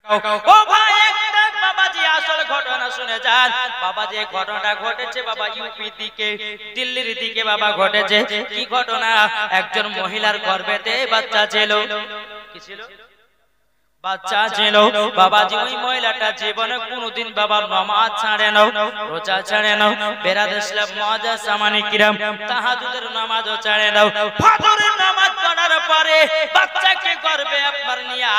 ও ভাই একটা বাবাজি আসল ঘটনা শুনে যান। বাবা যে ঘটনাটা ঘটেছে বাবা ইউপি দিকে, দিল্লির দিকে বাবা ঘটেছে। কি ঘটনা? একজন মহিলার গর্ভেতে বাচ্চা ছিল। কি ছিল? বাচ্চা ছিল। বাবাজি ওই মহিলাটা জীবনে কোনোদিন বাবা নামাজ ছাড়ে নাও, রোজা ছাড়ে নাও, বেরাদর ইসলাম মুআজ্জাজ সামানি কিরাম তাহাজ্জুদের নামাজও ছাড়ে নাও। ফজরের নামাজ পড়ার পরে বাচ্চাকে গর্ভে আপনার নিয়া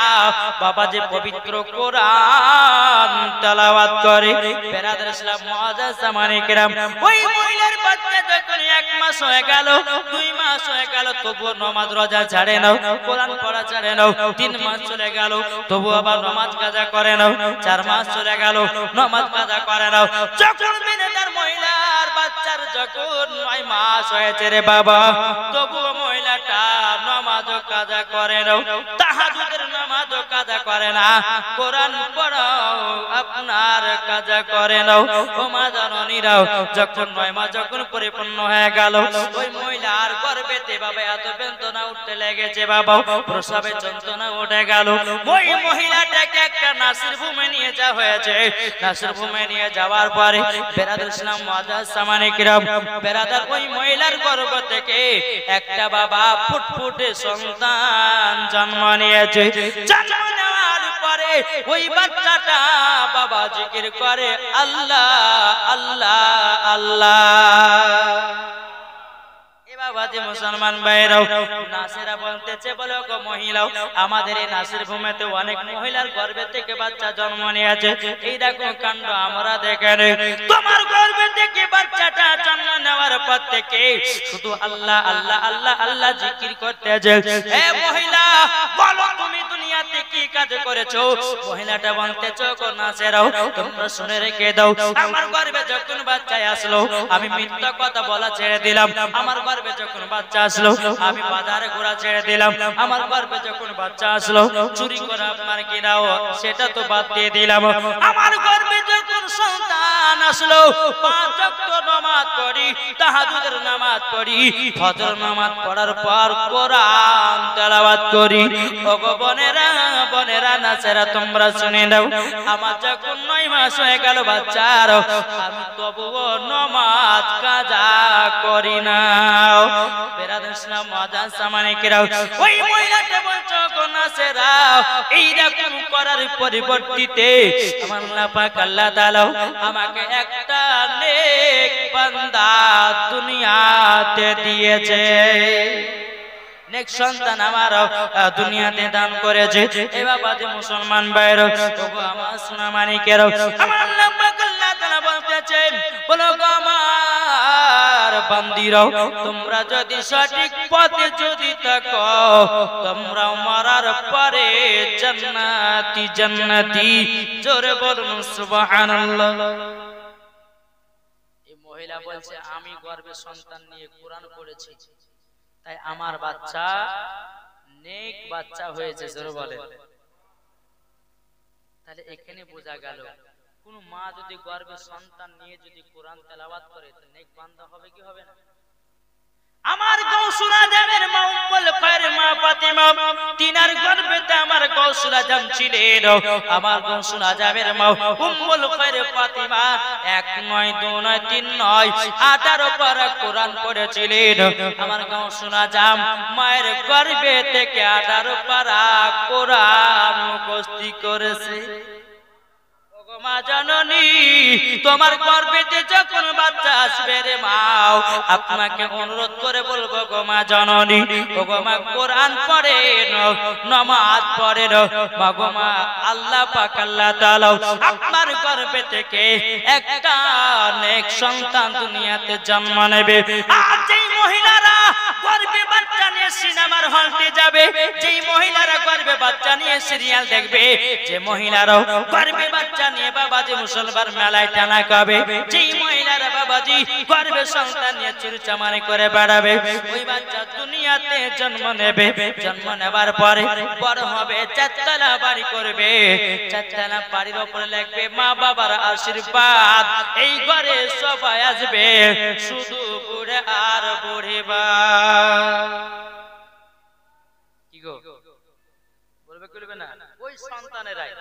বাবাজি পবিত্র কোরআন তেলাওয়াত করে। বেরাদর ইসলাম মুআজ্জাজ সামানি কিরাম ওই মহিলার বাচ্চা যখন 1 মাস হয়ে গেল, 2 মাস হয়ে গেল, তবুও নামাজ রোজা ছাড়ে নাও, কোরআন পড়া ছাড়ে নাও। 3 মাস চলে গেল, তবু আবার নামাজ কাজা করে নাও। 4 মাস চলে গেল, নামাজ কাজা করে নাও। যখন বিনেদার মহিলার বাচ্চার যখন 9 মাস হয়েছে রে বাবা, তবু মহিলাটা নামাজ কাজা করে নাও, তাহাজ্জুদের নামাজ কাজা করে না, কোরআন পড়াও আপনার কাজা করে নাও। ও মা জননীরাও, যখন 9 মাস যখন পরিপূর্ণ হয়ে গেল, ওই মহিলার গর্ভেতে বাবা এত বেদনা উঠতে লেগেছে বাবা, প্রসবে যন্ত্রণা উঠে গেল। ওই মহিলাটাকে একটা নাসির ভূমে নিয়ে যাওয়া হয়েছে। নাসির ভূমে নিয়ে যাওয়ার পরে বেরাদর ইসলাম মুআজ্জাজ সামানি কিরাম বেরাদর ওই মহিলার গর্ভ থেকে একটা বাবা ফুটফুটে সন্তান জন্ম নিয়েছে। জন্ম নেওয়ার পরে ওই বাচ্চাটা বাবা জিকির করে আল্লাহ আল্লাহ আল্লাহ। বাবাজি মুসলমান ভাইরাও, নাসিরা বলতেছে বলো গো মহিলাও, আমাদের এই নাসির ভূমিতে অনেক মহিলার গর্ভে থেকে বাচ্চা জন্ম নিয়েছে। এই দেখো কাণ্ড আমরা দেখেন, তোমার গর্ভে থেকে বাচ্চাটা জন্ম নেওয়ার পর থেকে শুধু আল্লাহ আল্লাহ আল্লাহ আল্লাহ জিকির করতেছে। এ মহিলা বলো তুমি দুনিয়াতে কি কাজ করেছো? মহিলাটা বলতেছে গো নাসিরাও, তোমরা শুনে রেখে দাও, আমার গর্ভে যখন বাচ্চা আসলো আমি মিথ্যা কথা বলা ছেড়ে দিলাম। আমার গর্ভে যখন বাচ্চা আসলো আমি বাজারে ঘোরা ছেড়ে দিলাম। আমার গর্ভে যখন বাচ্চা আসলো চুরি করা আপনার কিনাও সেটা তো বাদ দিয়ে দিলাম। আমার গর্ভে যখন সন্তান আসলো 5 ওয়াক্ত নামাজ পড়ি, তাহাজ্জুদের নামাজ পড়ি, ফজর নামাজ পড়ার পর কোরআন তেলাওয়াত করি। ওগো বোনেরা বোনেরা নাসেরা তোমরা শুনে নাও, আমার যখন 9 মাস হয়ে গেল বাচ্চার, আমি তবুও নামাজ কাজা করি না। বেরাদর ইসলাম মুআজ্জাজ সামানি কিরাম ওই মহিলাটা বলছো গো নাসেরা, এই রকম করার পরিবর্তিতে আমার আল্লাহ পাক আল্লাহ তাআলা আমাকে একটা নেক বান্দা দুনিয়াতে দিয়েছে, নেক সন্তান আমার দুনিয়াতে দান করেছে। এ বাবাজি মুসলমান ভাইরা, ওগো আমার সোনা মানিকেরা, আমার আল্লাহ পাক আল্লাহ তাআলা বলতেছেন বলো গো আমার বান্দিরাও, তোমরা যদি সঠিক পথে যদি থাকো, তোমরা মরার পরে জান্নাতি জান্নাতি। জোরে বলুন সুবহানাল্লাহ। এই মহিলা বলছে আমি গর্ভে সন্তান নিয়ে কোরআন পড়েছি, তাই আমার বাচ্চা নেক বাচ্চা হয়েছে। জোরে বলেন। তাহলে এখানে বোঝা গেল কোন মা যদি গর্ভে সন্তান নিয়ে যদি কোরআন তেলাওয়াত করে তো নেক বান্দা হবে কি হবে না? আমার গৌসুল আজমের মা উম্মুল খায়র মা ফাতিমা, তিনার গর্ভেতে আমার গৌসুল আজম ছিলেন। আমার গৌসুল আজমের মা উম্মুল খায়র ফাতিমা 1 নয় 2 নয় 3 নয় 18 পারা কোরআন পড়েছিলেন। আমার গৌসুল আজম মায়ের গর্ভে থেকে 18 পারা কোরআন মুখস্থ করেছে। মা জননী, তোমার গর্ভেতে যখন বাচ্চা আসবে রে মা, আপনাকে অনুরোধ করে বলবো গো মা জননী, ও গো মা কোরআন পড়েন, নামাজ পড়েন। মা গো মা আল্লাহ পাক আল্লাহ তাআলা আপনার গর্ভে থেকে একটা নেক সন্তান দুনিয়াতে জন্ম নেবে। আর যেই মহিলারা গর্ভে বাচ্চা নিয়ে সিনেমার হলতে যাবে, যেই মহিলারা গর্ভে বাচ্চা নিয়ে সিরিয়াল দেখবে, যে মহিলারা গর্ভে বাচ্চা নিয়ে বাবাজি মুসলমান মেলায় টানা খাবে, যেই মহিলারা বাবাজি গর্ভে সন্তান নিয়ে চুরিচামারি করে বেড়াবে, ওই বাচ্চা দুনিয়াতে জন্ম নেবে। জন্ম নেবার পরে বড় হবে, 4 তলা বাড়ি করবে, 4 তলা বাড়ির উপরে লাগবে মা বাবার আশীর্বাদ। এই ঘরে সবাই আসবে, শুধু বুড়ে আর বুড়িবা। কি গো বলবে করবে না? ওই সন্তানেরাই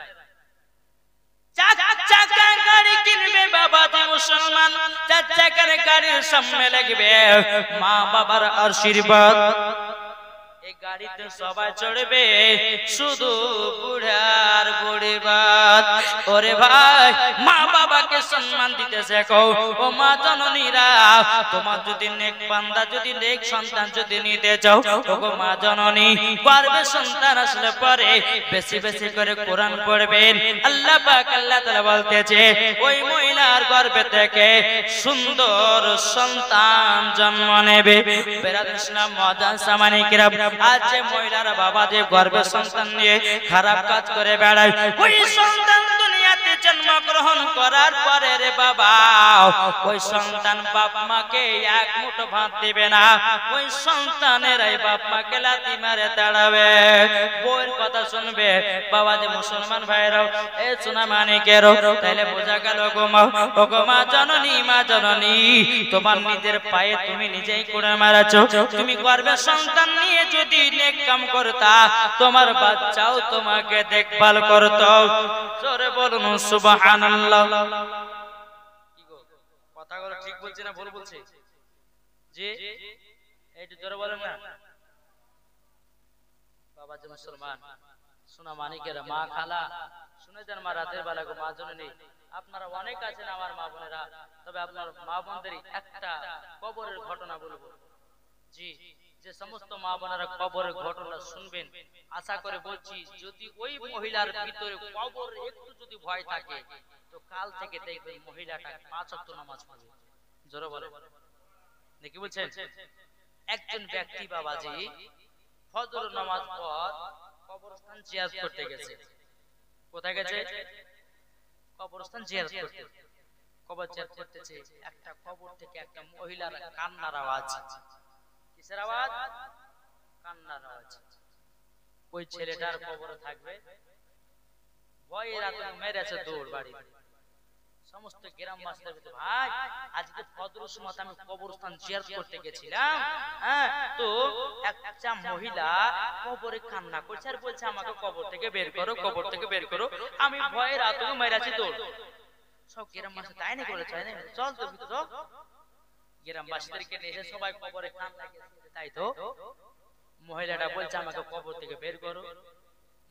চার চাকা গাড়ি কিনবে বাবাজি মুসলমান, চার চাকার গাড়ির সামনে লাগবে মা বাবার আশীর্বাদ। এই গাড়িতে সবাই চড়বে, শুধু বুড়ার বুড়ি বাদ। ওরে ভাই, মা বাবাকে সম্মান দিতে শেখো। ও মা জননীরা, তোমার যদি নেক বান্দা, যদি নেক সন্তান যদি নিতে চাও, ওগো মা জননী, গর্ভে সন্তান আসলে পরে বেশি বেশি করে কোরআন পড়বেন। আল্লাহ পাক আল্লাহ তাআলা বলতেছে, ওই মহিলার গর্ভে থেকে সুন্দর সন্তান জন্ম নেবে। বেরাদুল ইসলাম মুআজ্জাজ সামানিকেরা, আজ যে মহিলারা বাবা যে গর্ভে সন্তান নিয়ে খারাপ কাজ করে বেড়ায়, ওই সন্তান দুনিয়াতে জন্মগ্রহণ করার পরে রে বাবা, ওই সন্তান বাপ মাকে এক মুঠো ভাত দিবে না, ওই সন্তানেরাই বাপ মাকে লাথি মারে তাড়াবে। বউয়ের কথা শুনবে বাবা যে মুসলমান ভাইরাও, এ সোনা মানিকেরও, তাইলে বোঝা গেল গো মা, ও গো মা জননী, মা জননী, তোমার নিজের পায়ে তুমি নিজেই করে মারাছো। তুমি গর্ভে সন্তান নিয়ে যদি নেক কাম করতা, তোমার বাচ্চাও তোমাকে দেখভাল করতো। জোরে বলুন সুবহানাল্লাহ। কি গো, কথাগুলো ঠিক বলছি না ভুল বলছি? জি, এইটা জোরে বলেন না। বাবা যে মুসলমান, সোনা মানিকেরা, মা খালা, শুনে যান মা রাতের বেলা গো মা জননী, আপনারা অনেক আছেন আমার মা বোনেরা, তবে আপনার মা বোনদেরই একটা কবরের ঘটনা বলবো। জি, যে সমস্ত মা বোনেরা কবরের ঘটনা শুনবেন, আশা করে বলছি, যদি ওই মহিলার ভিতরে কবর একটু যদি ভয় থাকে, তো কাল থেকে দেখবেন মহিলাটা 5 ওয়াক্ত নামাজ পড়ে। জোরে বলে নাকি বলছেন? একজন ব্যক্তি বাবাজি ফজর নামাজ পর কবরস্থান জিয়ারত করতে গেছে। কোথায় গেছে? কবরস্থান জিয়ারত করতে। কবর জিয়ারত করতেছে, একটা কবর থেকে একটা মহিলার কান্নার আওয়াজ। কিসের আওয়াজ? কান্নার আওয়াজ। ওই ছেলেটার কবরে থাকবে, ভয়ে রাতে মেরেছে দৌড় বাড়ি। সমস্ত গ্রামবাসীদের ভিতরে, ভাই আজকে ফজরের সময় আমি কবরস্থান জিয়ারত করতে গেছিলাম, হ্যাঁ, তো একটা মহিলা কবরে কান্না করছে আর বলছে আমাকে কবর থেকে বের করো, কবর থেকে বের করো। আমি ভয়ে রাতে মেরেছি দৌড়। সব গ্রামবাসী তাই না করেছে, চল তো ভিতরে চল। গ্রামবাসীদেরকে নিয়ে এসে সবাই কবরে কান্না করছে, তাই তো মহিলাটা বলছে আমাকে কবর থেকে বের করো।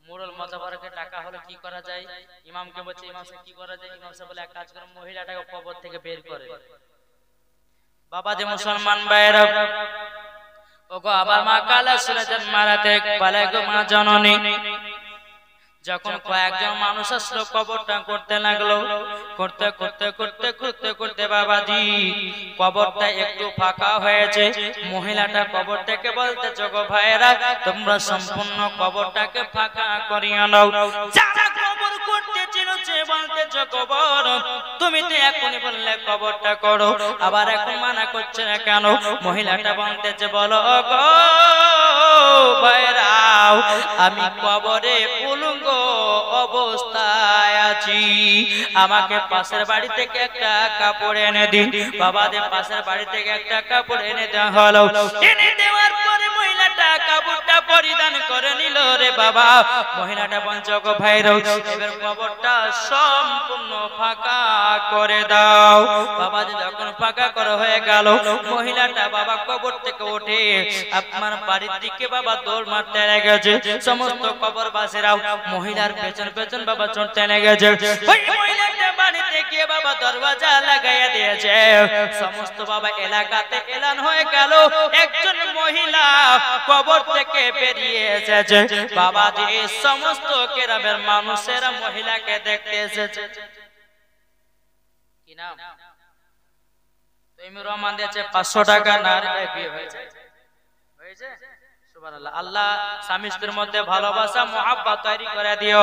মোড়ল মজাবারকে টাকা হলো কি করা যায়, ইমামকে বলছে ইমাম সাহেব কি করা যায়, ইমাম সাহেব বলে এক কাজ করো, মহিলাটাকে কবর থেকে বের করে। বাবা যে মুসলমান ভাইরা, ওগো আবার মা কালা শুনেছেন মারাতে পালে গো মা জননী। যখন কয়েকজন মানুষ আসলো কবরটা করতে লাগলো, করতে করতে করতে করতে করতে বাবাজি কবরটা একটু ফাঁকা হয়েছে। মহিলাটা কবর থেকে বলতে, জগো ভাইরা, তোমরা সম্পূর্ণ কবরটাকে ফাঁকা করিয়া নাও। যারা কবর করতে চিনছে বলতে, কবর তুমি তো এখনই বললে কবরটা করো, আবার এখন মানা করছে না কেন? মহিলাটা বলতেছে, বলো গো ভাইরা, আমি কবরে উলঙ্গ অবস্থায় আছি, আমাকে পাশের বাড়ি থেকে একটা কাপড় এনে দিন। বাবাদের পাশের বাড়ি থেকে একটা কাপড় এনে দেওয়া হলো। এনে দেওয়ার পরে মহিলাটা কাপড়টা পরিধান করে নিল রে বাবা। মহিলাটা বলছে, গো ভাইরা, এবার কবরটা সম্পূর্ণ ফাঁকা করে দাও। বাবা যখন ফাঁকা করা হয়ে গেল, মহিলাটা বাবা কবর থেকে উঠে আপনার বাড়ির দিকে বাবা দৌড় মারতে লেগেছে। সমস্ত কবরবাসীরাও মহিলার পেছন পেছন বাবা ছুটতে লেগেছে। ওই মহিলাটা বাড়িতে গিয়ে বাবা দরজা লাগাইয়া দিয়েছে। সমস্ত বাবা এলাকাতে এলান হয়ে গেল, একজন মহিলা কবর থেকে বেরিয়ে এসেছে। বাবা যে সমস্ত গ্রামের মানুষেরা মহিলাকে দেখতে এসেছে। কি নাম? তৈমুর রহমান দিয়েছে 500 টাকা। নারী বিয়ে হয়েছে, হয়েছে। সুবহানাল্লাহ। আল্লাহ স্বামী স্ত্রীর মধ্যে ভালোবাসা মহব্বত তৈরি করে দিও।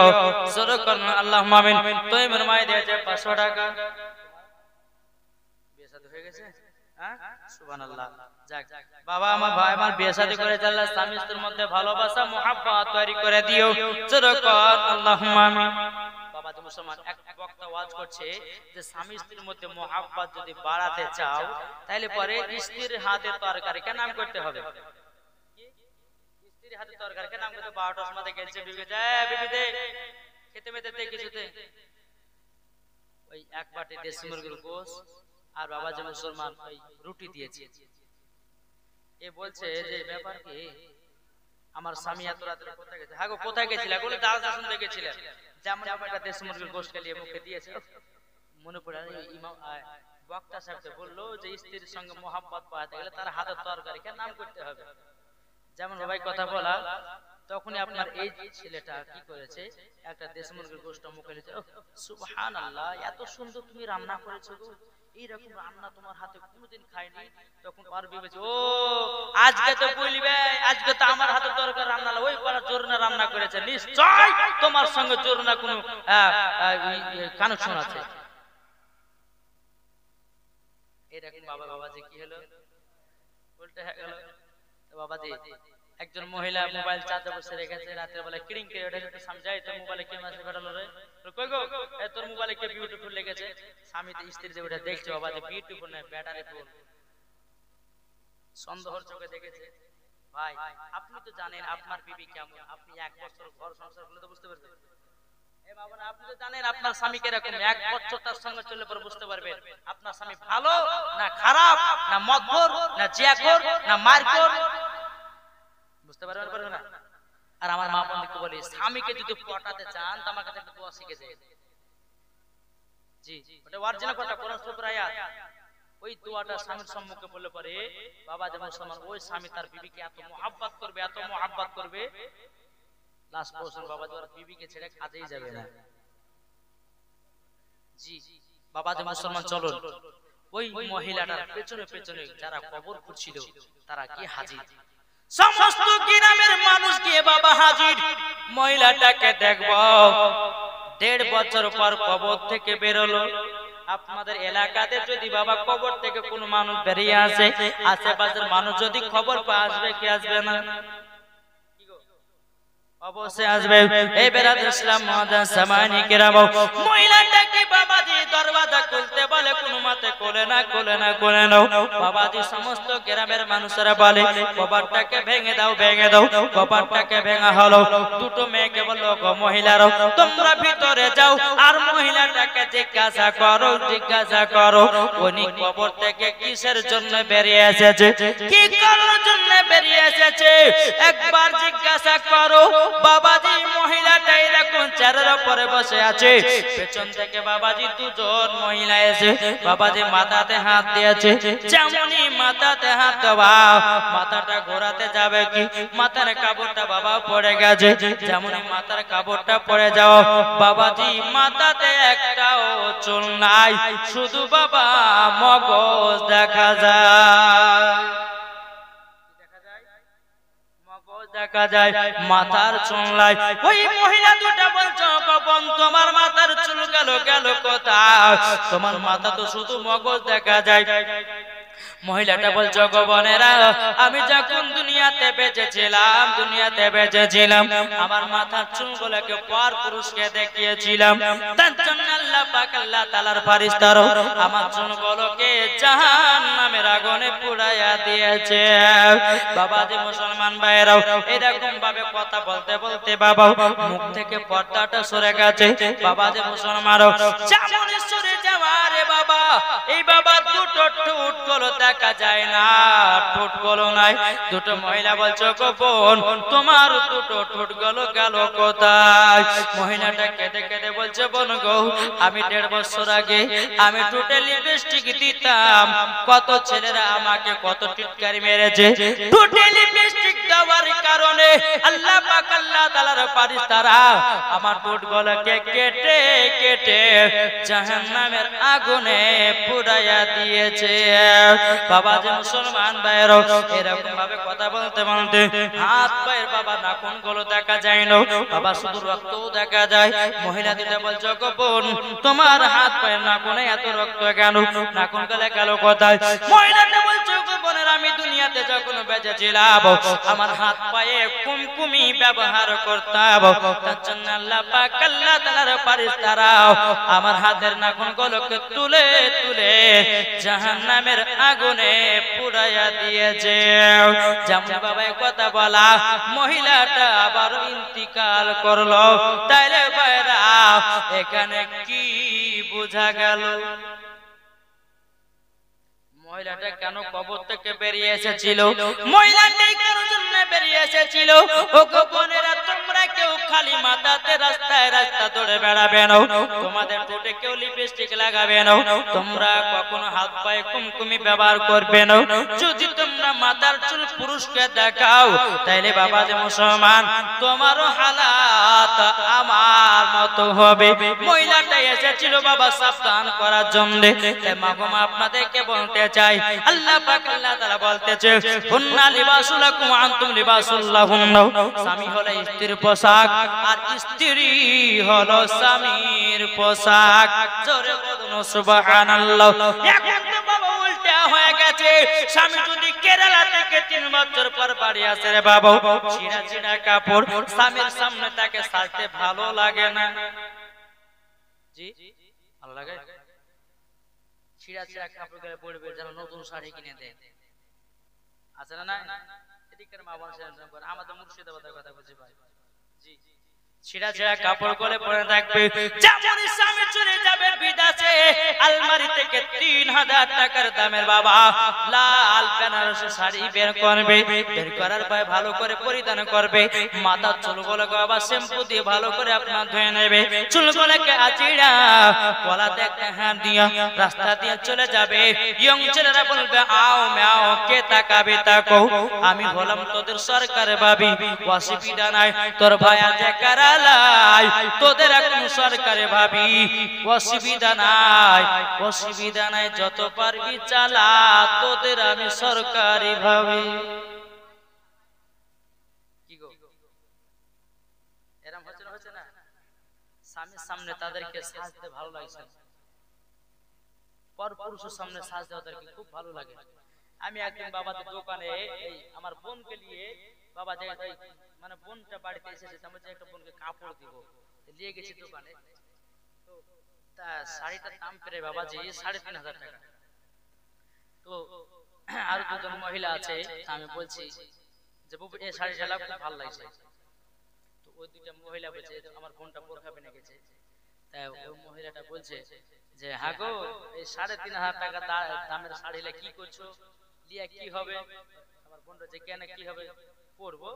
শুরু করুন, আল্লাহুম্মা আমিন। তৈমুর মাই দিয়েছে 500 টাকা। বিয়ে শাদী হয়ে গেছে, হ্যাঁ, সুবহানাল্লাহ। যাক বাবা, আমার ভাই আমার বিয়ে শাদী করেছে, আল্লাহ স্বামী স্ত্রীর মধ্যে ভালোবাসা মহব্বত তৈরি করে দিও। শুরু কর, আল্লাহুম্মা আমিন। বাবা যে মুসলমান, এক বক্তা ওয়াজ করছে যে স্বামী স্ত্রীর মধ্যে মহব্বত যদি বাড়াতে চাও, তাহলে পরে স্ত্রীর হাতে তরকারিকে নাম করতে হবে। স্ত্রীর হাতে তরকারিকে নাম করতে 12টার সময় গেছে বিবি, যায় বিবি দে খেতে মেতে দে কিছুতে, এক বাটি দেশি মুরগির গোশত আর বাবাজি মুসলমান ওই রুটি দিয়েছে। এ বলছে যে ব্যাপার কি, আমার স্বামী এত রাতে কোথায় গেছে? হ্যাঁ গো কোথায় গেছিলে? বলে দাওয়াত শুনতে গেছিলেন, যেমন একটা দেশি মুরগির গোশত খেলিয়ে মুখে দিয়েছে। মনে পড়ে ইমাম বক্তা সাহেবকে বললো যে স্ত্রীর সঙ্গে মোহাব্বত পাওয়াতে গেলে তার হাতের তরকারি কে নাম করতে হবে। যেমন ভাই কথা বলা, তখনই আপনার এই ছেলেটা কি করেছে, একটা দেশি মুরগির গোশত মুখে নিয়েছে। সুবহানাল্লাহ, এত সুন্দর তুমি রান্না করেছো গো, এইরকম রান্না তোমার হাতে কোনোদিন খাইনি। তখন পারবি বলছে, ও আজকে তো বলবে, আজকে তো আমার হাতে তরকারি রান্না, ওই পাড়া জোরনা রান্না করেছে, নিশ্চয় তোমার সঙ্গে জোরনা কোনো কানেকশন আছে। এরকম বাবা বাবাজি কি হলো, উল্টে হয়ে গেল। বাবাজি একজন মহিলা মোবাইল চার্জে বসে রেখেছে, রাতের বেলা কিরিং করে ওঠে, একটু সমঝাই তো মোবাইলে কে মেসেজ পাঠালো রে, কই গো এ তোর মোবাইলে কে বিউটিফুল লেগেছে? স্বামী তো স্ত্রী যে ওটা দেখছে, বাবাজি বিউটিফুল না ব্যাটারি ফুল, সন্দেহর চোখে দেখেছে। ভাই আপনি তো জানেন আপনার বিবি কেমন, আপনি এক বছর ঘর সংসার করলে তো বুঝতে পারবেন। এ বাবা না, আপনি তো জানেন আপনার স্বামী কিরকম, এক বছর তার সঙ্গে চললে পরে বুঝতে পারবেন আপনার স্বামী ভালো না খারাপ, না মদখোর না জিয়াখোর না মারখোর, বুঝতে পারবেন না। আর আমার মা বন্ধুকে বলি, স্বামীকে যদি পটাতে চান তো আমার কাছে একটা দোয়া শিখে যায়। জি ওটা অরিজিনাল কথা, কোরআন শরীফের আয়াত। ওই দোয়াটা স্বামীর সম্মুখে বললে পরে বাবা যেমন মুসলমান, ওই স্বামী তার বিবিকে এত মোহাব্বত করবে, এত মোহাব্বত করবে, লাস্ট পর্যন্ত বাবা তোমার বিবিকে ছেড়ে কাজেই যাবে না। জি বাবা যে মুসলমান, চলুন ওই মহিলাটার পেছনে পেছনে যারা কবর খুঁড়ছিল তারা কি হাজির, সমস্ত গ্রামের মানুষ গিয়ে বাবা হাজির। মহিলাটাকে দেখবো 1.5 বছর পর কবর থেকে বেরোলো। আপনাদের এলাকাতে যদি বাবা কবর থেকে কোনো মানুষ বেরিয়ে আসে, আশেপাশের মানুষ যদি খবর পায়, আসবে কি আসবে না? অবশ্যই আসবে। এই বেরাদ ইসলাম মহাদান সামানি কেরাম, মহিলাটাকে বাবাজি দরওয়াজা খুলতে বলে, কোনো মতে কোলে না কোলে না কোলে নাও। বাবাজি সমস্ত গ্রামের মানুষেরা বলে কবরটাকে ভেঙে দাও ভেঙে দাও। কবরটাকে ভেঙা হলো। দুটো মেয়েকে বললো, গো মহিলারা তোমরা ভিতরে যাও, আর মহিলাটাকে জিজ্ঞাসা করো উনি কবর থেকে কিসের জন্য বেরিয়ে এসেছে, কি কারণের জন্য বেরিয়ে এসেছে, একবার জিজ্ঞাসা করো। বাবাজি মহিলাটা এরকম চেয়ারের উপরে বসে আছে, পেছন থেকে বাবাজি দুজন মহিলা এসে বাবাজি মাথাতে হাত দিয়েছে। যেমনই মাথাতে হাত দেওয়া, মাথাটা ঘোরাতে যাবে কি, মাথার কাপড়টা বাবা পড়ে গেছে। যেমনই মাথার কাপড়টা পড়ে যাও, বাবাজি মাথাতে একটাও চুল নাই, শুধু বাবা মগজ দেখা যায়, দেখা যায় মাথার চুল নাই। ওই মহিলা দুটা বলছো, বোন তোমার মাথার চুল গেল কোথায়, তোমার মাথা তো শুধু মগজ দেখা যায়। মহিলাটা বলছো, গো বোনেরা আমি যখন দুনিয়াতে বেঁচেছিলাম আমার মাথার চুলগুলোকে পর পুরুষকে দেখিয়েছিলাম, তার জন্য আল্লাহ পাক আল্লাহ তাআলার ফেরেশতারা আমার চুলগুলোকে জাহান্নামের আগুনে পুড়াইয়া দিয়েছে। বাবা যে মুসলমান ভাইরাও এরকম ভাবে কথা বলতে বলতে বাবা মুখ থেকে পর্দাটা সরে গেছে। বাবা যে মুসলমানও যেমন সরে যাওয়া রে বাবা, এই বাবা দুটো ঠোঁট গুলো দেখা যায় না, ঠোঁট গুলো নাই। দুটো মহিলা বলছো, গো বোন তোমার দুটো ঠোঁট গুলো গেল কোথায়? মহিলাটা কেঁদে কেঁদে বলছে, বোন গো আমি 1.5 বছর আগে আমি ঠোঁটে লিপস্টিক দিতাম, কত ছেলেরা আমাকে কত টিটকারি মেরেছে। ঠোঁটে লিপস্টিক দেওয়ার কারণে আল্লাহ পাক আল্লাহ তাআলার ফেরেশতারা আমার ঠোঁট গুলোকে কেটে কেটে জাহান্নামের আগুনে পুড়াইয়া দিয়েছে। বাবা যে মুসলমান ভাইরা এরকম ভাবে কথা বলতে বলতে হাত পায়ের বাবা নাখুন গুলো দেখা যায় না, বাবা শুধু রক্ত দেখা যায়। মহিলা দুটো বলছো, গো বোন তোমার হাত পায়ের নাখুনে এত রক্ত কেন, নাখুন গলে গেল কোথায়? মহিলাটা বলছো, গো বোনের আমি দুনিয়া দুনিয়াতে যখন বেঁচে ছিলাম আমার হাত পায়ে কুমকুমি ব্যবহার করতাম, তার জন্য আল্লাহ পাক আল্লাহ তাআলার ফেরেশতারা আমার হাতের নাখুনগুলোকে তুলে তুলে জাহান্নামের আগুনে পুড়াইয়া দিয়েছে। যেমন বাবা কথা বলা মহিলাটা আবার ইন্তিকাল করলো, তাইলে ভাইরা এখানে কি বোঝা গেল? মহিলাটা কেন কবর থেকে বেরিয়ে এসেছিল? মহিলাটা কেন জন্য বেরিয়ে এসেছিল? ও বোনেরা, তোমরা কেউ খালি মাথাতে রাস্তায় রাস্তা দৌড়ে বেড়াবে না, তোমাদের ঠোঁটে কেউ লিপস্টিক লাগাবে না, তোমরা কখনো হাত পায়ে কুমকুমি ব্যবহার করবে না। যদি তোমরা মাথার চুল পুরুষকে দেখাও তাইলে বাবা যে মুসলমান তোমারও হালাত আমার মতো হবে। মহিলাটা এসেছিল বাবা সাবধান করার জন্য। তাই মাগমা আপনাদেরকে বলতে চাই, আল্লাহ পাক আল্লাহ তাআলা বলতেছে হুন্না লিবাসুল লাকুম ওয়া আনতুম লিবাসুল লাহুন্না। স্বামী হলো স্ত্রীর পোশাক আর স্ত্রী হলো স্বামীর পোশাক। জোরে বলুন সুবহানাল্লাহ। এখন তো বাবা উল্টা হয়ে গেছে। স্বামী যদি কেরালা থেকে 3 বছর পর বাড়ি আসে রে বাবা, ছিঁড়া ছিঁড়া কাপড় স্বামীর সামনে তাকে সাজতে ভালো লাগে না? জি ভালো লাগে? ছিঁড়া ছিঁড়া কাপড় গায়ে পড়বে, যেন নতুন শাড়ি কিনে দেন, আছে না? না এদিকের মা বোন আমাদের মুর্শিদাবাদের কথা বুঝি ভাই। জি ছিঁড়া ছিঁড়া কাপড় গলে পড়ে থাকবে। যেমন স্বামী চলে যাবে বিদেশে, আলমারি থেকে 3000 টাকার দামের বাবা লাল বেনারসি শাড়ি বের করবে, বের করার পর ভালো করে পরিধান করবে, মাথার চুলগুলোকে বাবা শ্যাম্পু দিয়ে ভালো করে আপনার ধুয়ে নেবে, চুলগুলোকে আঁচিড়া গলাতে একটা হাত দিয়া রাস্তা দিয়ে চলে যাবে। ইয়ং ছেলেরা বলবে আও ম্যাও, কে তাকাবে তাকো, আমি হলাম তোদের সরকার ভাবি, অসুবিধা নাই, তোর ভাই আছে কারালাই, তোদের এখন সরকারে ভাবি, অসুবিধা নাই, অসুবিধা নাই, যত পারবি চালা, তোদের আমি সরকারি ভাবি। কি গো এরকম হচ্ছে না? স্বামীর সামনে তাদেরকে সাজতে ভালো লাগছে, পর পুরুষের সামনে সাজতে ওদেরকে খুব ভালো লাগে। আমি একদিন বাবাদের দোকানে এই আমার বোনকে নিয়ে বাবা যে মানে বোনটা বাড়িতে এসেছে, আমি যে একটা বোনকে কাপড় দিব নিয়ে গেছি দোকানে, তো তা শাড়িটার দাম পেরে বাবাজি 3500 টাকা। তো আর দুজন মহিলা আছে, আমি বলছি যে বাবু এই শাড়িটা খুব ভালো লাগছে। তো ওই দুইটা মহিলা বলছে আমার বোনটা বোরখা পেনে গেছে, তাই ওই মহিলাটা বলছে যে হ্যাঁ গো, এই 3500 টাকা দামের শাড়িটা কি করছো, লিয়া কি হবে? আমার বোনটা যে কেন কি হবে পরবো,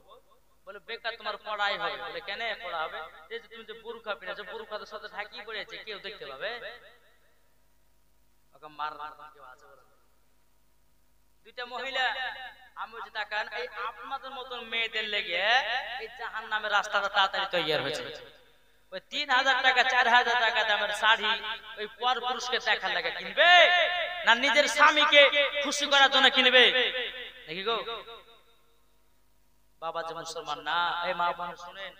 বলে বেকার তোমার পড়াই হবে। বলে কেন পড়া হবে? এই যে তুমি যে বুরখা পেরেছো, বুরখা তো সাথে ঢাকি পড়েছে, কেউ দেখতে পাবে? ওকে মারলাম, কেউ আছে বলে দুইটা মহিলা। আমি বলছি তাকান, এই আপনাদের মতন মেয়েদের লেগে এই জাহান্নামের রাস্তাটা তাড়াতাড়ি তৈরি হয়েছে। ওই 3000 টাকা 4000 টাকা দামের শাড়ি ওই পর পুরুষকে দেখার লাগে কিনবে, না নিজের স্বামীকে খুশি করার জন্য কিনবে? দেখি গো বাবা যে মুসলমান না, এই মা বোন শুনেন,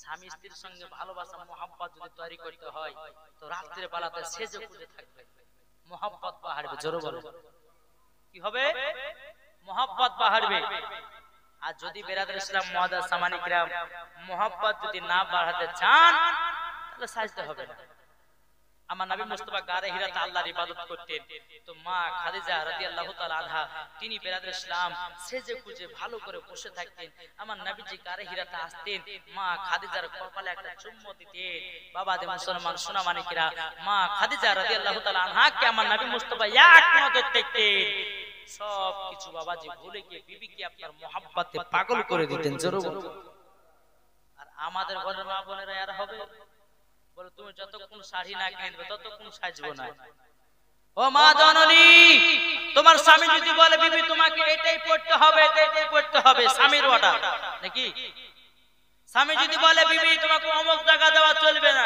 স্বামী স্ত্রীর সঙ্গে ভালোবাসা মোহাব্বত যদি তৈরি করতে হয় তো রাত্রে বেলাতে সেজে খুঁজে থাকবে, মোহাব্বত বাড়বে। জোরে বলো কি হবে? মোহাব্বত বাড়বে। আর যদি বেরাদর ইসলাম মুআদ্দাস সামানি কিরাম মোহাব্বত যদি না বাড়াতে চান তাহলে সাজতে হবে না। আমার নবী মুস্তাফা গারে হিরাতে আল্লাহর ইবাদত করতেন, তো মা খাদিজা রাদিয়াল্লাহু তাআলা আনহা তিনি বেরাদর ইসলাম সেজে খুঁজে ভালো করে বসে থাকতেন। আমার নবীজি গারে হিরাতে আসতেন, মা খাদিজার কপালে একটা চুম্বন দিতেন। বাবা দে মুসলমান সোনা মানিকেরা, মা খাদিজা রাদিয়াল্লাহু তাআলা আনহাকে আমার নবী মুস্তাফা এক নজর দেখতেন। সব কিছু বাবাজি ভুলে গিয়ে বিবিকে আপনার মোহাব্বতে পাগল করে দিতেন। জোরে বলুন। আর আমাদের ঘরের মা বোনেরা এরা হবে, বলে তুমি যতক্ষণ শাড়ি না কিনবে ততক্ষণ সাজবো না। ও মা জননী, তোমার স্বামী যদি বলে বিবি তোমাকে এটাই পড়তে হবে, এটাই পড়তে হবে, স্বামীর অর্ডার নাকি? স্বামী যদি বলে বিবি তোমাকে অমুক জায়গা দেওয়া চলবে না,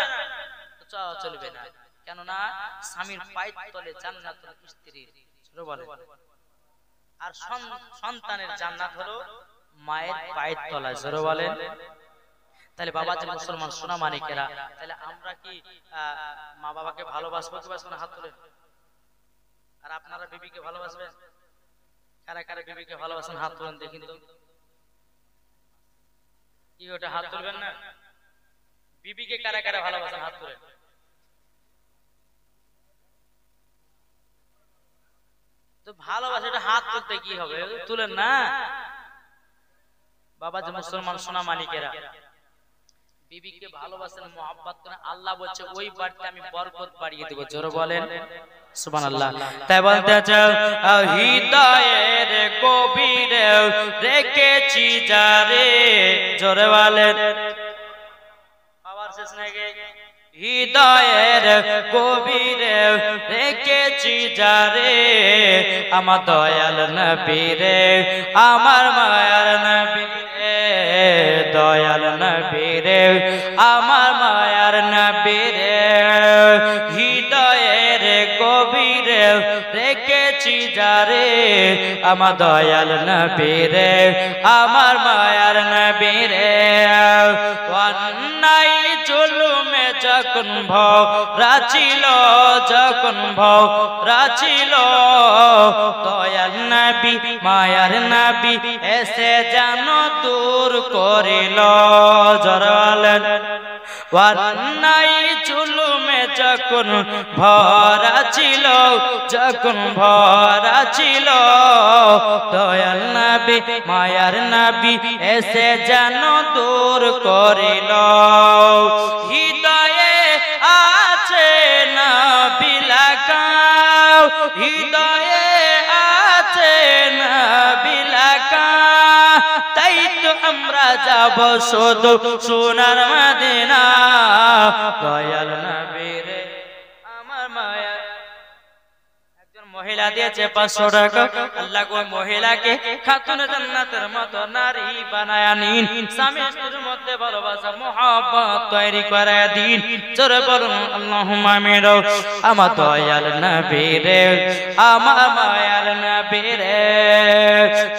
তো চলবে না। কেন না? স্বামীর পায়ের তলে জান্নাত স্ত্রীর। ছোট বলে আর সন্তানের জান্নাত হলো মায়ের পায়ের তলায়। জোরে বলেন। তাহলে বাবা যে মুসলমান সোনা মানিকেরা, তাহলে আমরা কি মা বাবাকে ভালোবাসবো কি বাসবো না? হাত তুলে। আর আপনারা বিবিকে ভালোবাসবেন? কারা কারা বিবিকে ভালোবাসেন হাত তুলেন দেখি তো। কি ওটা হাত তুলবেন না? বিবিকে কারা কারা ভালোবাসেন হাত তুলেন। তো ভালোবাসা এটা হাত তুলতে কি হবে, তুলেন না। বাবা যে মুসলমান সোনা মানিকেরা, বিবিকে ভালোবাসেন, মোহাব্বত করেন, আল্লাহ বলছে ওই বাড়িতে আমি বরকত বাড়িয়ে দেব। জোরে বলেন সুবহানাল্লাহ। তাই বলতে চাও হৃদয়ের গভীরে রেখেছি যারে, জোরে বলেন, পাওয়ার শেষ নাকি। হৃদয়ের গভীরে রেখেছি যারে, আমার দয়াল নবী রে, আমার মায়ার নবী রে, দয়াল নবী রে, আমার মায়ার নবী রে। হৃদয়ের গভীরে রেখেছি যারে, আমার দয়াল নবী রে, আমার মায়ার নবী রে। অন্যায় জুলুমে যখন ভরা ছিল, যখন ভরা ছিল, দয়াল নবী মায়ার নবী এসে যেন দূর করিল। জরালেন অন্যায় জুলুমে যখন ভরা ছিল, যখন ভরা ছিল, দয়াল নবী মায়ার নবী এসে যেন দূর করিল। হৃদয়ে আছে নবী লাগাও, হৃদয়ে আছে নবী লাগাও, তাই তো আমরা যাব শুধু সোনার মদিনা। দয়াল নবী রে, আমার মায়া। একজন মহিলা দিয়েছে 500 টাকা, আল্লাহ ওই মহিলাকে খাতুন জান্নাতের মতো নারী বানায়া নিন, স্বামী স্ত্রীর মধ্যে ভালোবাসা মোহাব্বত তৈরি করে দিন। জোরে বলুন আল্লাহুম্মা আমিন। আমার দয়াল নবী রে, আমার মায়ার নবী রে,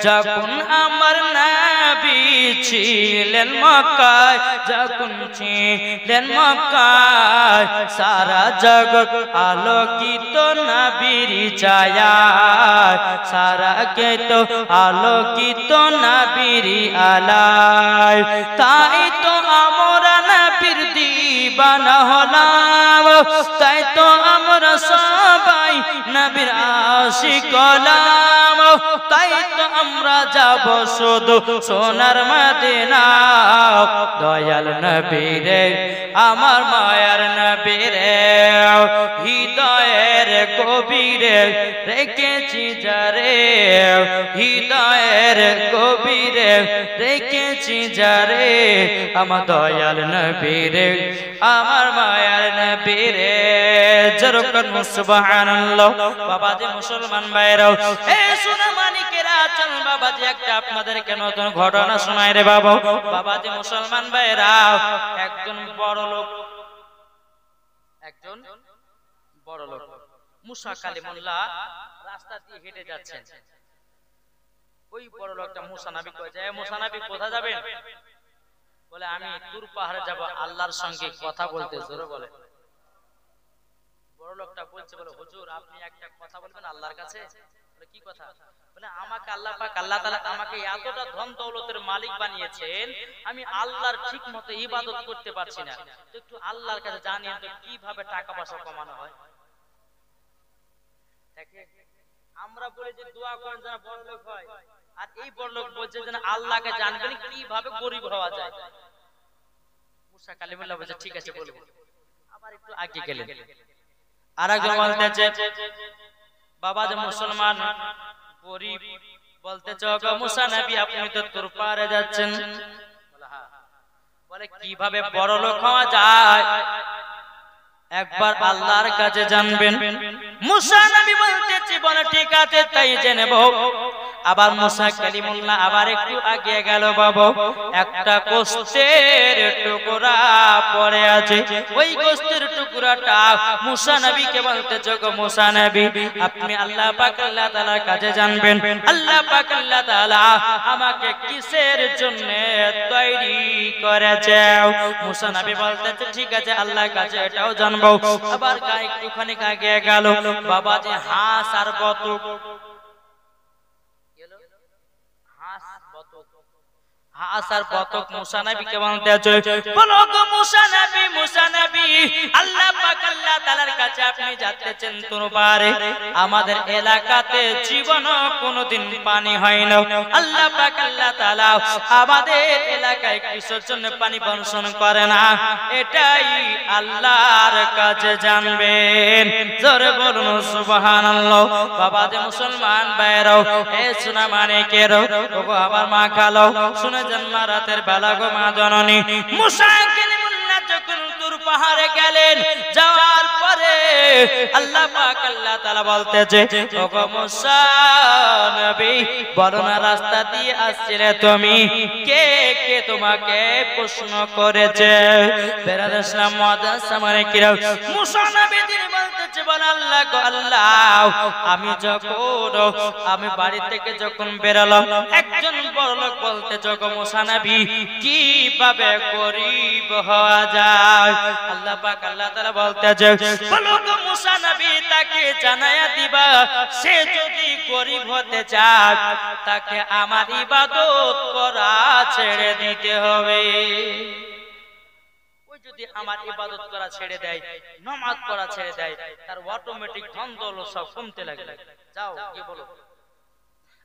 যখন আমার নবী ছিলেন মক্কায়, যখন ছিলেন মক্কায়, সারা জগৎ আলোকিত নবীর ছায়ায়, সারা জগৎ আলোকিত নবীর আলায়। তাই তো আমরা নবীর দিবানা হলাম, তাই তো আমরা সবাই নবীর আশিক হলাম, তাই তো আমরা যাব শুধু সোনার মদিনা। দয়াল নবী রে, আমার মায়ার নবী রে, হৃদয়ের গভীরে রেখেছি যারে, হৃদয়ের গভীরে রেখেছি যারে, আমার দয়াল নবী রে, আমার মায়ার নবী রে। যেরকম সুবহানাল্লাহ। বাবাজি মুসলমান ভাইরাও, এই সোনা মানিকেরা, চল বাবাজি একটা আপনাদেরকে নতুন ঘটনা শোনাই রে বাবা। বাবাজি মুসলমান ভাইরাও, একজন বড় লোক, একজন বড় লোক মুসা কালিমুল্লাহ রাস্তা দিয়ে হেঁটে যাচ্ছেন। ওই বড় লোকটা মুসা নবী কয়ে যায়, মুসা নবী কোথায় যাবেন? বলে আমি তুর পাহাড়ে যাব আল্লাহর সঙ্গে কথা বলতে। জোরে বলে। বড় লোকটা বলছে, বলে হুজুর আপনি একটা কথা বলবেন আল্লাহর কাছে। বলে কি কথা? বলে আমাকে আল্লাহ পাক, আল্লাহ তাআলা আমাকে এতটা ধন দৌলতের মালিক বানিয়েছেন, আমি আল্লাহর ঠিক মতো ইবাদত করতে পারছি না, তো একটু আল্লাহর কাছে জানিয়ে তো কিভাবে টাকা পয়সা কমানো হয়। দেখে আমরা বলি যে দোয়া করেন যেন বড় লোক হয়, আর এই বড় লোক বলছে যেন আল্লাহকে জানবেন কিভাবে গরিব হওয়া যায়। মুসা কালিমুল্লাহ বলছে ঠিক আছে বলবো। আবার একটু আগে গেলেন, আরেকজন বলতেছে বাবা যে মুসলমান গরিব, বলতেছে ওগো মুসা নবী আপনি তো তুর পাহাড়ে যাচ্ছেন। বলে কিভাবে বড় লোক হওয়া যায় একবার আল্লাহর কাছে জানবেন। মুসা নবী বলতেছে, বলে ঠিক আছে তাই জেনেব। আবার মুসা কালিমুল্লাহ আবার একটু আগে গেল। বাবা একটা গোশতের টুকরা পড়ে আছে, ওই গোশতের টুকরাটা মুসা নবীকে বলতেছে, গো মুসা নবী আপনি আল্লাহ পাক আল্লাহ তাআলার কাছে জানবেন, আল্লাহ পাক আল্লাহ তাআলা আমাকে কিসের জন্য তৈরি করেছে। মুসা নবী বলতেছে ঠিক আছে আল্লাহর কাছে এটাও জানবো। আবার একটুখানি আগে গেল। বাবা যে হাঁস আর বতক আসার বতক মুসা নবীকে বলতে আছে, বলো গো মুসা নবী আল্লাহ পাক আল্লাহ তাআলার কাছে আপনি যাচ্ছেন তোরবারে, আমাদের এলাকাতে জীবনও কোনোদিন পানি হয় না। আল্লাহ পাক আল্লাহ তাআলা আমাদের এলাকায় কিসের জন্য পানি বর্ষণ করে না, এটাই আল্লাহর কাছে জানবেন। জোরে বলুন সুবহানাল্লাহ। বাবা যে মুসলমান ভাইরাও, এ সোনা মানিকেরও, ওগো আমার মা খালো, শুনে জন্মা রাতের বেলা গো মা জননী, মুসা কালিমুল্লাহ যখন তুর পাহাড়ে গেলেন, যাওয়ার পরে আল্লাহ পাক আল্লাহ তাআলা বলতেছে, ওগো মুসা নবী বলো না রাস্তা দিয়ে আসছিলে তুমি, কে কে তোমাকে প্রশ্ন করেছে? বেরাদার ইসলাম মুআদ্দাস সামানে কিরাম, মুসা নবী তিনি বলতেছে, বল আল্লাহ গো আল্লাহ, আমি বাড়ি থেকে যখন বেরালাম, একজন বড় লোক বলতে গো মুসা নবী কিভাবে গরীব হওয়া যায়? আল্লাহ পাক আল্লাহ তাআলা বলতেছে, বলো গো মুসা নবী তাকে জানায়া দিবা, সে যদি গরীব হতে চায় তাকে আমার ইবাদত করা ছেড়ে দিতে হবে। ওই যদি আমার ইবাদত করা ছেড়ে দেয়, নামাজ পড়া ছেড়ে দেয়, তার অটোমেটিক ধন দৌলত সব কমতে লাগবে। যাও কি বলো?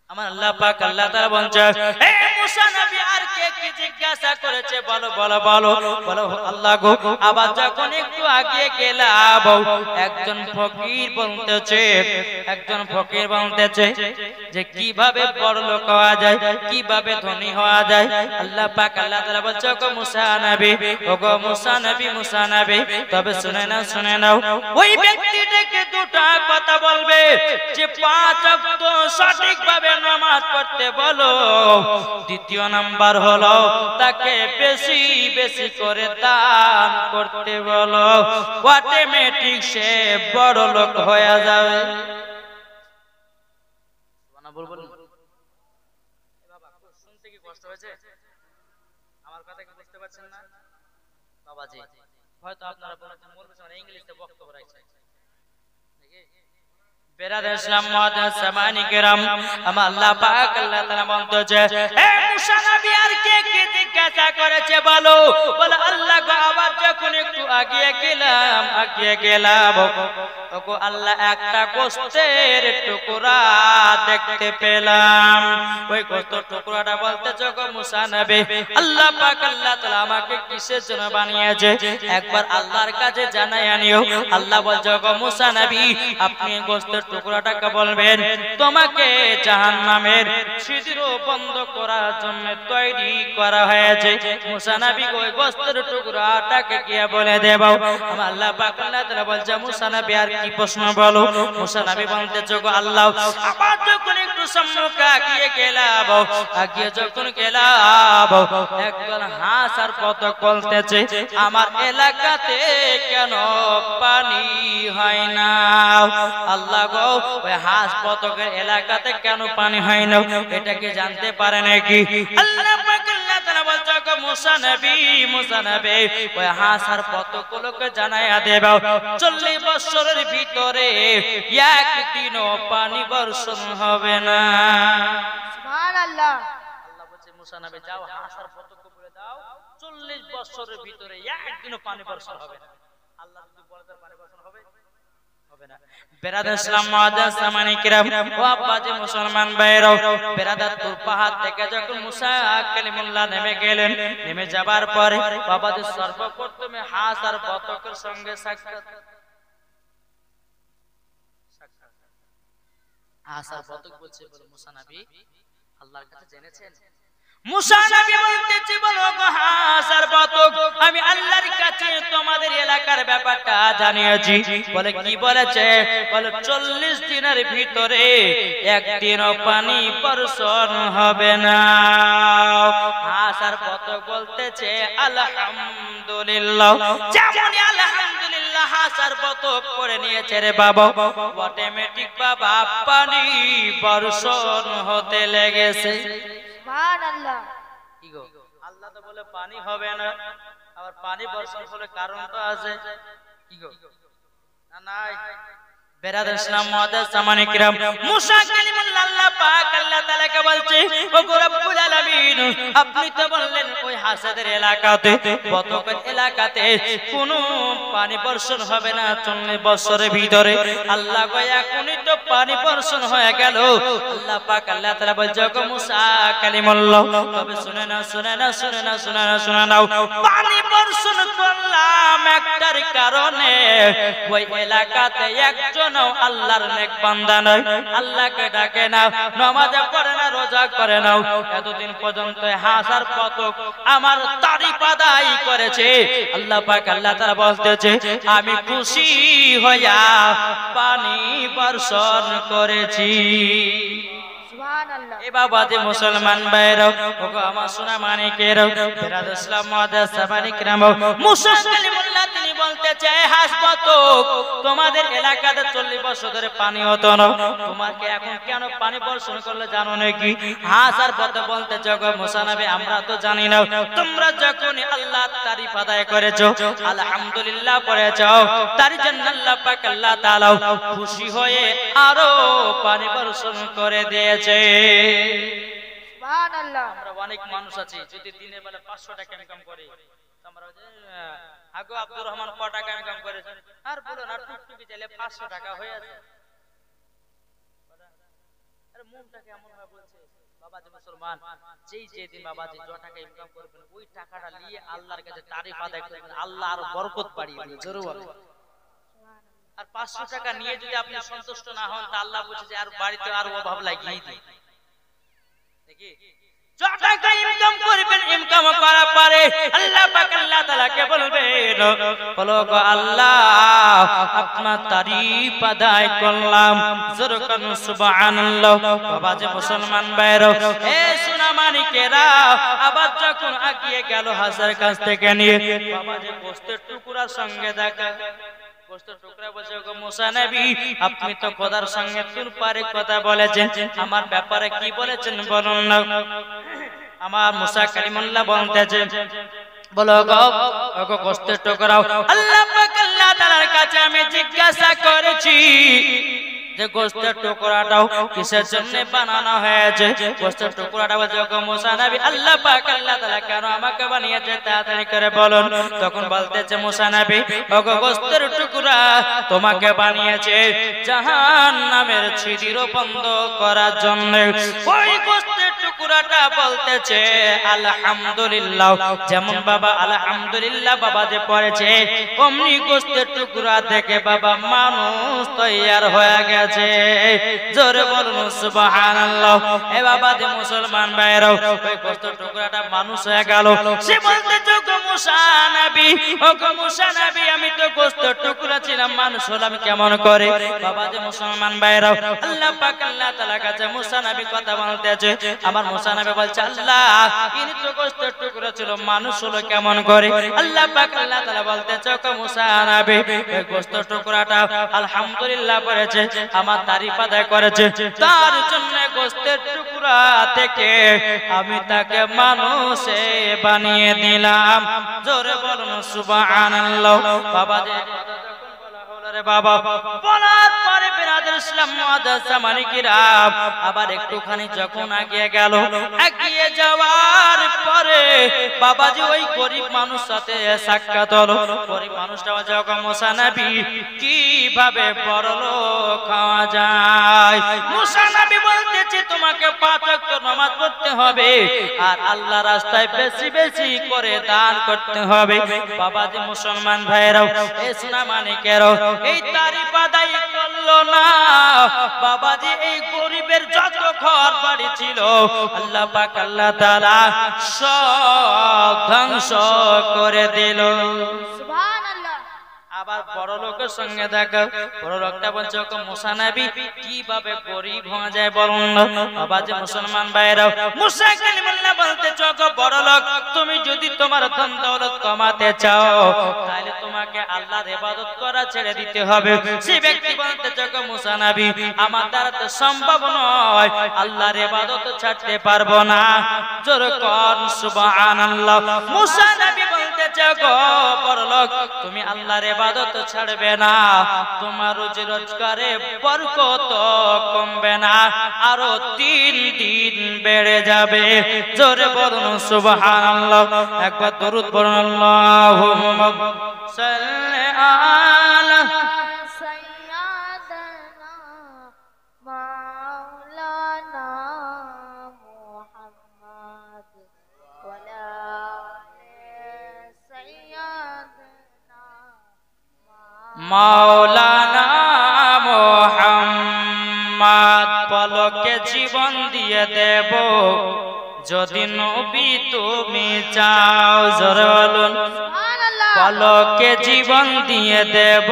আমার আল্লাহ পাক আল্লাহ তাআলা বলছে, হে মুসা নবী আর কে কি জিজ্ঞাসা করেছে বলো বলো বলো বলো। আল্লাহ গো আবার যখন একটু আগে গেলাম, একজন ফকির বলতেছে যে কিভাবে বড় লোক হওয়া যায়, কিভাবে ধনী হওয়া যায়। আল্লাহ পাক আল্লাহ তাআলা বলছে, গো মুসা নবী তবে শুনে নাও ওই ব্যক্তিটাকে দুটো কথা বলবে যে 5 ওয়াক্ত সঠিকভাবে নামাজ পড়তে বলো, দ্বিতীয় নাম্বার হলো তাকে বেশি বেশি করে দান করতে বলো, অটোমেটিক সে বড় লোক হয়ে যাবে। শুনতে কি কষ্ট হয়েছে? আমার কথা কি বুঝতে পারছেন না বাবাজি? হয়তো আপনারা বলছেন মৌলভী ইংলিশে বক্তব্য রাখছেন। বেরাদার ইসলাম মুআদ্দাস সামানি কেরাম, আমার আল্লাহ পাক আল্লাহ তাআলা বলতেছে, হে মুসা নবী আর কে কে জিজ্ঞাসা করেছে বলো। বলে আল্লাহ গো আবার যখন একটু আগিয়ে গেলাম ওগো আল্লাহ একটা গোশতের টুকরা দেখতে পেলাম। ওই গোশতের টুকরাটা বলতেছে, গো মুসা নবী আল্লাহ পাক আল্লাহ তাআলা আমাকে কিসের জন্য বানিয়েছে একবার আল্লাহর কাছে জানাইয়া নিও। আল্লাহ বলছে, গো মুসা নবী আপনি গোশতের টুকরাটাকে বলবেন তোমাকে জাহান্নামের ছিদ্র বন্ধ করার জন্য তৈরি করা হয়েছে। মুসা নবী ওই গোশতের টুকরাটাকে গিয়ে বলে দেব। আমার আল্লাহ পাক আল্লাহ তাআলা বলছে, মুসা নবী আর কি প্রশ্ন বলো। মুসা নবী বলতেছে, গো আল্লাহ আবার যখন একটু সম্মুখে আগিয়ে গেলাম একজন হাঁস আর বতক বলতেছে, আমার এলাকাতে কেন পানি হয় না? আল্লাহ গো ওই হাঁস বতকের এলাকাতে কেন পানি হয় না এটা কি জানতে পারে নাকি? আল্লাহ পাক আল্লাহ তাআলা বলছে, গো মুসা নবী ওই হাঁস আর বতকগুলোকে জানাইয়া দেব 40 বছরের ভিতরে একদিনও পানি বর্ষণ হবে না। সুবহানাল্লাহ। আল্লাহ বলছে, মুসা নবী যাও হাঁস আর বতককে বলে দাও 40 বছরের ভিতরে একদিনও পানি বর্ষণ হবে না। আল্লাহ যদি বলে তার পানি বর্ষণ হবে না। বেরাদার ইসলাম মুআদ্দাস সামানি কিরাম, ও আব্বাজি মুসলমান ভাইরাও, বেরাদারপুর পাহাড় থেকে যখন মুসা কালিমুল্লাহ নেমে যাবার পরে বাবাজি সর্বপ্রথমে হাঁস আর বতকের সঙ্গে সাক্ষাৎ। হাঁস আর বতক বলছে, বলে মুসা নবী আল্লাহর কাছে জেনেছেন? মুসা নবী বলতেছে, বলো গো হাঁস আর বতক আমি আল্লাহর কাছে তোমাদের এলাকার ব্যাপারটা জানিয়েছি। বলে কি বলেছে? বলে 40 দিনের ভিতরে একদিনও পানি বর্ষণ হবে না। হাঁস আর বতক বলতেছে আলহামদুলিল্লাহ। যেমন আলহামদুলিল্লাহ হাঁস আর বতক করে নিয়েছে রে বাবা, অটোমেটিক বাবা পানি বর্ষণ হতে লেগেছে। সুবহানাল্লাহ। কি গো আল্লাহ তো বলে পানি হবে না, আবার পানি বর্ষণ হলে কারণ তো আছে। কি গো না নাই বেরাদার ইসলাম মুআদ্দাস সামানে কিরাম মুসা কালিমুল্লাহ আল্লাহ পাক আল্লাহ তাআলাকে বলছে ও রব্বুল আলামিন আপনি তো বললেন ওই হাসাদের এলাকাতে বতকের এলাকাতে কোনো পানি বর্ষণ হবে না 40 বছরের ভিতরে আল্লাহ গো এখনই তো পানি বর্ষণ হয়ে গেল আল্লাহ পাক আল্লাহ তাআলা বলছে গো মুসা কালিমুল্লাহ তবে শুনে নাও পানি বর্ষণ করলাম একটার কারণে ওই এলাকাতে একজন আল্লাহর নেক বান্দা নয় আল্লাহকে ডাকে না নামাজ পড়ে না রোজা করে না এতদিন পর্যন্ত হাজার পতক আমার তারিফ আদায় করেছে আল্লাহ পাক আল্লাহ তাআলা বলতেছে আমি খুশি হইয়া পানি বর্ষণ করেছি সুবহানাল্লাহ। এ বাবা যে মুসলমান ভাইরা ওগো আমার সোনা মানিকেরা বেরাদার ইসলাম মুআদ্দাস সামানে কিরাম মুসা কালিমুল্লাহ তিনি বলতেছে হাসপাতক তোমাদের এলাকাতে 40 বছর ধরে পানি হতো না তোমাকে এখন কেন পানি বর্ষণ করলে জানো নাকি হাজার পথে বলতে জগ মুসা নবী আমরা তো জানি না তোমরা যখন আল্লাহর তারিফ আদায় করেছো আলহামদুলিল্লাহ পড়েছো তার জন্য আল্লাহ পাক আল্লাহ তাআলা খুশি হয়ে আরো পানি বর্ষণ করে দিয়েছে সুবহানাল্লাহ। আমরা অনেক মানুষ আছি যদি দিনের বেলা 500 টাকা ইনকাম করে আমরা আগো আব্দুর রহমান কত টাকা ইনকাম করেছে আর বলো না টুকটুকি চাইলে 500 টাকা হয়ে আছে আরে মুখটাকে এমন ভাবে বলছে বাবাজি মুসলমান যেই দিন বাবাজি যত টাকা ইনকাম করবেন ওই টাকাটা নিয়ে আল্লাহর কাছে তারিফ আদায় করবেন আল্লাহ আর বরকত বাড়িয়ে দিবেন জরুর আর 500 টাকা নিয়ে যদি আপনি সন্তুষ্ট না হন তা আল্লাহ বলছে যে আর বাড়িতে আর অভাব লাগিয়ে দিই দেখি যত টাকা ইনকাম করবেন ইনকাম করা পারে আল্লাহ পাক আল্লাহ তাআলাকে বলবেন বলো গো আল্লাহ আপনার তারিফ আদায় করলাম জোরে কোন সুবহানাল্লাহ বাবাজি মুসলমান ভাইরা এ সোনা মানিকেরা আবার যখন আগিয়ে গেল হাজার কাছ থেকে নিয়ে বাবাজি গোশতের টুকরার সঙ্গে দেখা গোশতের টুকরা বলছে গো মুসা নবী আপনি তো খোদার সঙ্গে তুর পারে কথা বলেছেন আমার ব্যাপারে কি বলেছেন বলুন না আমার মুসা কালিমুল্লাহ বলতেছে বলো গো গোশতের টুকরা আল্লাহ পাক আল্লাহ তাআলার কাছে আমি জিজ্ঞাসা করেছি যে গোশতের টুকরাটাও কিসের জন্য বানানো হয়েছে গোশতের টুকরাটা বলছে গো মুসা নবী আল্লাহ পাক আল্লাহ তাআলা কেন আমাকে বানিয়েছে তাড়াতাড়ি করে বলুন তখন বলতেছে মুসা নবী ওগো গোশতের টুকরা তোমাকে বানিয়েছে জাহান্নামের ছিদ্র বন্ধ করার জন্য ওই গোশতের টুকরাটা বলতেছে আলহামদুলিল্লাহ যেমন বাবা আলহামদুলিল্লাহ বাবা যে পড়েছে অমনি গোশতের টুকরা থেকে বাবা মানুষ তৈয়ার হয়ে গেছে জোরে বলুন সুবহানাল্লাহ এ বাবা যে মুসলমান ভাইরা ওই গোশতের টুকরাটা মানুষ হয়ে গেল সে বলতেছে গো মুসা নবী ও গো মুসা নবী আমি তো গোশতের টুকরা ছিলাম মানুষ হলাম কেমন করে বাবা যে মুসলমান ভাইরা আল্লাহ পাক আল্লাহ তাআলার কাছে মুসা নবী কথা বলতেছে আমার মুসা নবী বলছে আল্লাহ ইনি তো গোশতের টুকরা ছিল মানুষ হলো কেমন করে আল্লাহ পাক আল্লাহ তাআলা বলতেছে গো মুসা নবী ওই গোশতের টুকরাটা আলহামদুলিল্লাহ পড়েছে আমার তারিফ আদায় করেছে তার জন্য গোশতের টুকরা থেকে আমি তাকে মানুষে বানিয়ে দিলাম জোরে বলুন সুবহানাল্লাহ বাবা যে বাবা বলার পরে বেরাদার ইসলাম মুআদ্দাস সামানে কিরাম আবার একটুখানি যখন আগিয়ে গেল আগিয়ে যাওয়ার পরে বাবাজি ওই গরিব মানুষ সাথে সাক্ষাৎ হলো গরিব মানুষটা যখন মুসা নবী কিভাবে বড়লোক হওয়া যায় মুসা নবী বলতেছে তোমাকে 5 ওয়াক্ত নামাজ পড়তে হবে আর আল্লাহর রাস্তায় বেশি বেশি করে দান করতে হবে বাবাজি মুসলমান ভাইরাও এ সোনা মানিকেরা এই তারিফ আদায় করলো না বাবাজি এই গরিবের যত ঘর বাড়ি ছিল আল্লাহ পাক আল্লাহ তাআলা সব ধ্বংস করে দিল সুবহানাল্লাহ। আবার বড় লোকের সঙ্গে দেখা বড় লোকটা বলছে ওকে মুসা নবী কিভাবে গরিব হওয়া যায় বলুন না বাবাজি মুসলমান ভাইরা মুসা কালিমুল্লাহ বলতে চোখো বড় লোক তুমি যদি তোমার ধন দৌলত কমাতে চাও তাহলে তোমাকে আল্লাহর ইবাদত করা ছেড়ে দিতে হবে সেই ব্যক্তি বলতে চোখো মুসা নবী আমার দ্বারা তো সম্ভব নয় আল্লাহর ইবাদত ছাড়তে পারবো না জোরে কর সুবহানাল্লাহ মুসা নবী বলতে বলছে গো বড়লোক, তুমি আল্লাহর ইবাদত ছাড়বে না, তোমার রুজি রোজগারে বরকত কমবে না, আরো 3 দিন বেড়ে যাবে। জোরে বলুন সুবহানাল্লাহ। একবার দরুদ পড়ুন, আল্লাহুম্মা সাল্লি আলা সাইয়্যিদানা মাওলানা মুহাম্মদ ওয়ালা সাইয়্যিদানা মাওলানা মুহাম্মদ। পলকে জীবন দিয়ে দেব যদি নবী তুমি চাও। জোরে বলুন, সুবহানাল্লাহ। পলকে জীবন দিয়ে দেব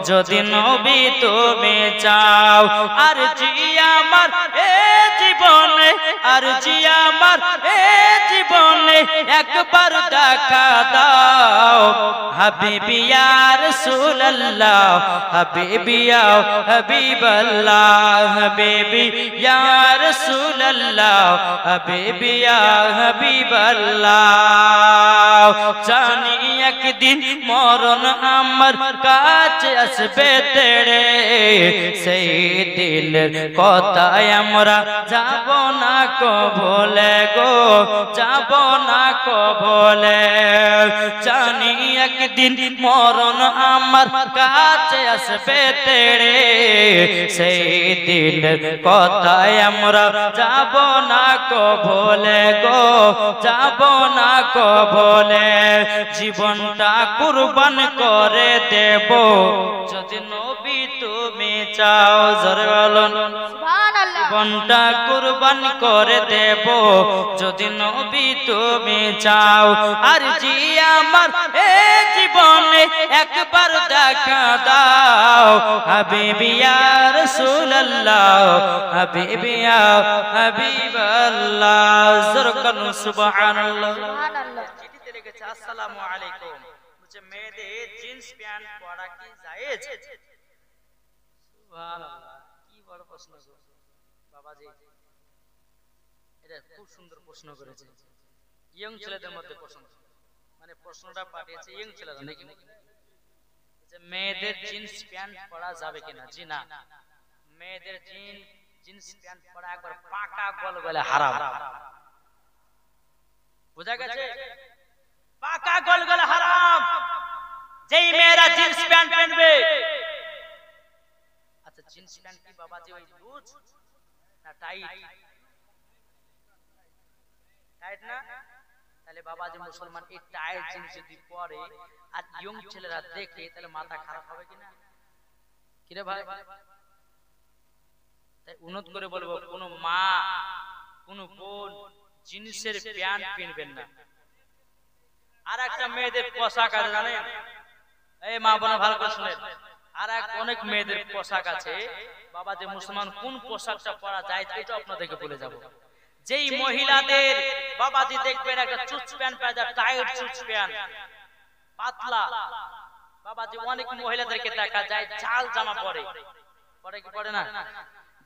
যদি নবী তুমি চাও। আর জি আমার এ জীবনে, আর জি আমার এ জীবনে একবার দেখা দাও। হাবিবি ইয়া রাসূলুল্লাহ, হাবিবি ইয়া হাবিবাল্লাহ, হাবিবি ইয়া রাসূলুল্লাহ, হাবিবি ইয়া হাবিবাল্লাহ। জানি একদিন মরণ আমার কাছে আসবে তেড়ে, সেই দিনের কথায় আমরা যাব না কো ভুলে গো, যাব না কো ভুলে। জানি একদিন মরণ আমার কাছে আসবে তেড়ে, সেই দিনের কথায় আমরা যাব না কো ভুলে গো, যাব না কো ভুলে। জীবনটা কুরবান করে দেব যদি নবী তুমি চাও। জোরে বলুন, সুবহানাল্লাহ। জীবনটা কুরবান করে দেব যদি নবী তুমি চাও। আর জি আমার এ জীবনে একবার দেখা দাও। হাবিবি ইয়া রাসূলুল্লাহ, হাবিবি ইয়া হাবিবাল্লাহ। জোরে বলুন সুবহানাল্লাহ। সুবহানাল্লাহ। চিঠিতে লিখেছে আসসালামু আলাইকুম, বলছে মেয়েদের জিন্স প্যান্ট পরা কি জায়েজ? সুবহানাল্লাহ, কি বড় প্রশ্ন গো বাবাজি, এটা খুব সুন্দর প্রশ্ন করেছে। ইয়ং ছেলেদের মধ্যে প্রশ্ন, মানে প্রশ্নটা পাঠিয়েছে ইয়ং ছেলেরা নাকি, যে মেয়েদের জিন্স প্যান্ট পরা যাবে কিনা? জি না, মেয়েদের জিন্স প্যান্ট পরা একবার পাকা গলগলে হারাম। বুঝা গেছে? পাকা গলগলে হারাম। যেই মেয়েরা জিন্স প্যান্ট পরবে, আচ্ছা জিন্স প্যান্ট কি বাবাজি ওই লুজ না টাইট? টাইট না? তাহলে বাবাজি মুসলমান এই টাইট জিন্স যদি পরে আর ইয়ং ছেলেরা দেখে, তাহলে মাথা খারাপ হবে কিনা? কিরে ভাই? তাই অনুরোধ করে বলবো, কোন মা কোন বোন জিন্সের প্যান্ট কিনবেন না। আর একটা মেয়েদের পোশাক আছে জানেন, এই মা বোন ভালো করে শুনেন, আর এক অনেক মেয়েদের পোশাক আছে বাবাজি মুসলমান কোন পোশাকটা পরা যায় এটা আপনাদেরকে বলে যাব। যেই মহিলাদের বাবাজি দেখবেন একটা চুচ প্যান্ট পরা যায়, টাইট চুচ প্যান্ট পাতলা, বাবাজি অনেক মহিলাদেরকে দেখা যায় জাল জামা পরে, পরে কি পরে না?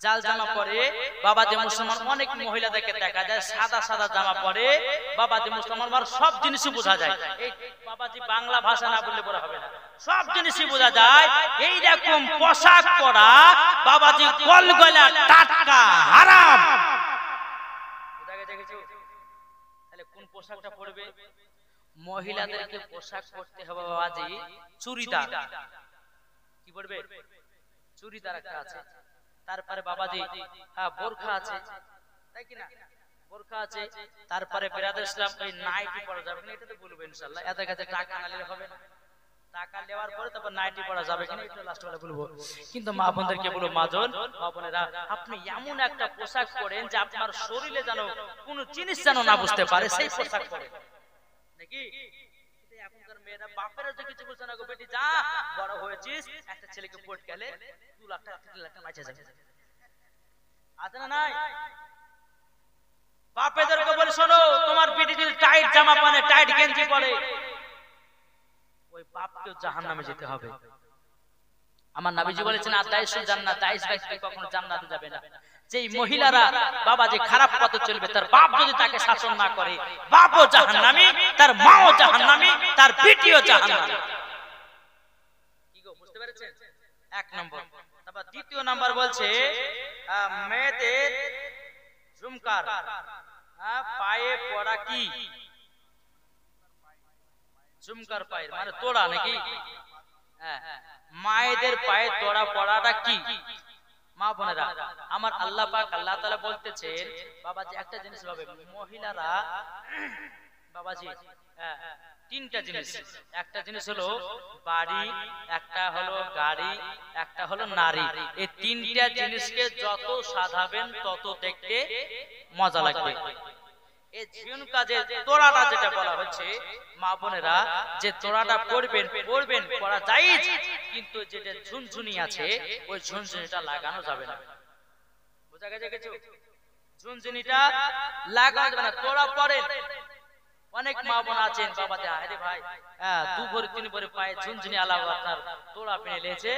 জাল জামা পরে বাবাজি মুসলমান অনেক মহিলাদেরকে দেখা যায় সাদা সাদা জামা পরে। বাবাজি মুসলমান সব জিনিসই বোঝা যায়। এই বাবাজি বাংলা ভাষা না বললে বলা হবে না, সব জিনিসই বোঝা যায়। এই রকম পোশাক পরা বাবাজি গলগলা টাটকা হারাম। বুঝা গেছে কিছু? তাহলে কোন পোশাকটা পরবে? মহিলাদেরকে পোশাক পরতে হবে বাবাজি চুড়িদার। কি পরবে? চুড়িদার একটা আছে, তারপরে বাবাজি বোরখা আছে, তাই কি না? বোরখা আছে, তারপরে বিরাদর ইসলাম ওই নাইটি পরা যাবে না, এটা তো বলবো ইনশাআল্লাহ। এদের কাছে টাকা না নিলে হবে না, টাকা নেওয়ার পরে তারপর নাইটি পরা যাবে কিনা এটা লাস্ট বেলা বলবো। কিন্তু মা বোনদেরকে বলবো, মাজন মা বোনেরা, আপনি এমন একটা পোশাক পরেন যে আপনার শরীরে যেন কোনো জিনিস যেন না বুঝতে পারে, সেই পোশাক পরে নাকি? এখনকার মেয়েরা বাপেরা যে কিছু বলছে না, গো বেটি যা বড় হয়েছিস, একটা ছেলেকে পট গেলে 2 লাখ টাকা 3 লাখ টাকা মাইছে যাবে, আছে না নাই? বাপেদেরকে বলে, শোনো তোমার বেটি যদি টাইট জামা পরে, টাইট গেঞ্জি পরে, ওই বাপকেও জাহান্নামে যেতে হবে। আমার নবীজি বলেছেন, আদাইসুল জান্নাত, দাইস ব্যক্তি কখনো জান্নাতে যাবে না। যেই মহিলারা বাবা যে খারাপ পথে চলবে, তার বাপ যদি তাকে শাসন না করে, বাপও জাহান্নামী, তার মাও জাহান্নামী, তার বিটিও জাহান্নামী। কি গো বুঝতে পেরেছেন? এক নম্বর। তারপর দ্বিতীয় নাম্বার বলছে মেয়েদের ঝুমকার পায়ে পড়া কি? ঝুমকার পায়ের মানে তোড়া নাকি? মায়েদের পায়ে তোড়া পড়াটা কি? মা বোনেরা আমার, আল্লাহ পাক আল্লাহ তাআলা বলতেছেন বাবাজি একটা জিনিস ভাবে, মহিলারা বাবাজি তিনটা জিনিস, একটা জিনিস হলো বাড়ি, একটা হলো গাড়ি, একটা হলো নারী। এই তিনটা জিনিসকে যত সাজাবেন তত দেখতে মজা লাগবে। এই ঝুমকা যে তোড়াটা যেটা বলা হচ্ছে মা বোনেরা, যে তোড়াটা পরবেন পরা জায়েজ, কিন্তু যেটা ঝুনঝুনি আছে ওই ঝুনঝুনিটা লাগানো যাবে না। বুঝা গেছে কিছু? ঝুনঝুনিটা লাগানো যাবে না। তোড়া পরেন, অনেক মা বোন আছেন বাবা যে আরে ভাই 2 ভরি 3 ভরি পায়ে ঝুনঝুনি আলাদা আপনার তোড়া পেনে লেছে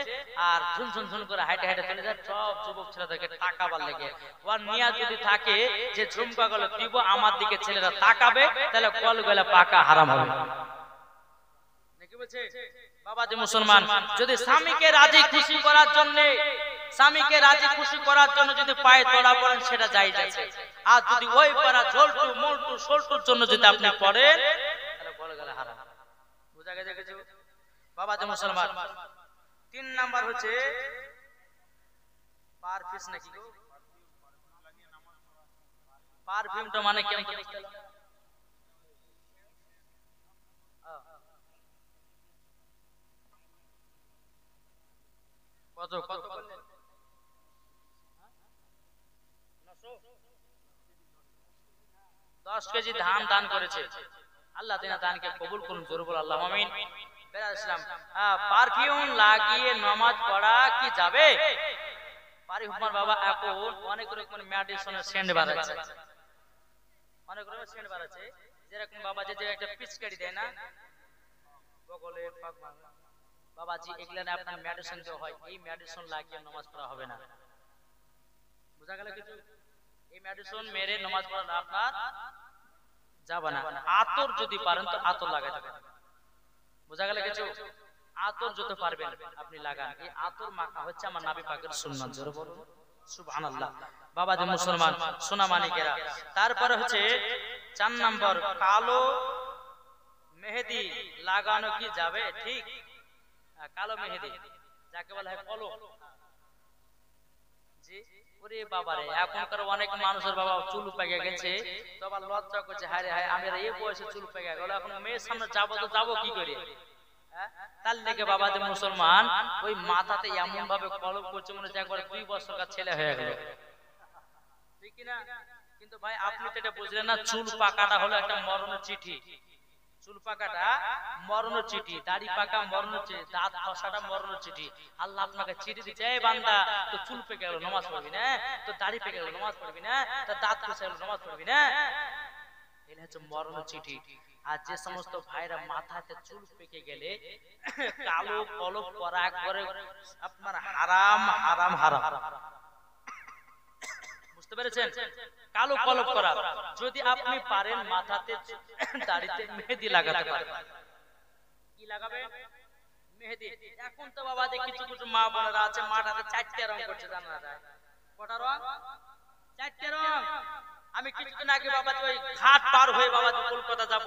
আর ঝুনঝুন ঝুন করে হাইটে হাইটে চলে যায়। সব যুবক ছেলেদেরকে টাকাবার লেগে ওর নিয়া যদি থাকে যে ঝুমকা গুলো দিব আমার দিকে ছেলেরা তাকাবে, তাহলে কল গলা পাকা হারাম হবে নাকি? বলছে বাবা যে মুসলমান যদি স্বামীকে রাজি খুশি করার জন্য, স্বামীকে রাজি খুশি করার জন্য যদি পায়ে তোড়া পড়েন সেটা জায়েজ আছে। আর যদি ওই পারা ঝোলটু মোলটু সোলটুর জন্য যদি আপনি পড়েন তাহলে বলে গেলে হারাম। বুঝা গেছে কিছু? বাবা যে মুসলমান 3 নাম্বার হচ্ছে পারফিউম নাকি গো? পারফিউমটা মানে কেমন বুঝতে পারলাম? কত কত বললেন? 10 কেজি ধান দান করেছে। আল্লাহ তাআলা দানকে কবুল করুন, জোরে বল আল্লাহুম্মা আমিন। বেরাসলাম পারফিউম লাগিয়ে নামাজ পড়া কি যাবে? পারফিউম বাবা এখন অনেক রকমের মেডিসিনের সেন্ট বার আছে, অনেক রকমের সেন্ট বার আছে। যেরকম বাবা যে একটা পিচকারি দেয় না বগলে পাক বাবাজি, এগুলা না আপনার মেডিসিন দেওয়া হয়, এই মেডিসিন লাগিয়ে নামাজ পড়া হবে না। বুঝা গেল কিছু? এই মেডিসিন মেরে নামাজ পড়া আপনার যাবে না। আতর যদি পারেন তো আতর লাগাতে পারেন। বুঝা গেল কিছু? আতর যত পারবেন আপনি লাগান। এই আতর মাখা হচ্ছে আমার নবী পাকের সুন্নাত। জোরে বলুন সুবহানাল্লাহ। বাবা যে মুসলমান সোনা মানিকেরা, তারপরে হচ্ছে 4 নম্বর কালো মেহেদি লাগানো কি যাবে? ঠিক, কালো মেহেদি যাকে বলা হয় কলম। জি ওরে বাবারে, এখনকার অনেক মানুষের বাবা চুল পেকে গেছে, তো আবার লজ্জা করছে, হায় হায় আমি এই বয়সে চুল পেকে গেল, এখন মেয়ের সামনে যাবো তো যাবো কি করে? তার লেগে বাবা যে মুসলমান ওই মাথাতে এমন ভাবে কলম করছে মনে হচ্ছে একবার 2 বছরকার ছেলে হয়ে গেল, ঠিক কি না? কিন্তু ভাই আপনি তো এটা বুঝলেন না, চুল পাকাটা হলো একটা মরণের চিঠি। চুল পাকাটা মরণের চিঠি, দাড়ি পাকা মরণের চিঠি, দাঁত খসাটা মরণের চিঠি। আল্লাহ আপনাকে চিঠি দিচ্ছে, এই বান্দা তো চুল পেকে গেল নামাজ পড়বি না, তো দাড়ি পেকে গেল নামাজ পড়বি না, তো দাঁত খসে গেল নামাজ পড়বি না। এটা হচ্ছে মরণের চিঠি। আর যে সমস্ত ভাইরা মাথাতে চুল পেকে গেলে কালো কলম করা একবারে আপনার হারাম হারাম হারাম। বুঝতে পেরেছেন? কালো কলম করা যদি আপনি পারেন মাথাতে দাড়িতে মেহেদি লাগাতে পারেন। কি লাগাবেন? মেহেদি। এখন তো বাবা যে কিছু কিছু মা বোনেরা আছে মাথাতে 4টে রং করছে, জানা যায় কটা রং? 4টে রং। আমি কিছুদিন আগে বাবা ওই ঘাট পার হয়ে বাবা কলকাতা যাব,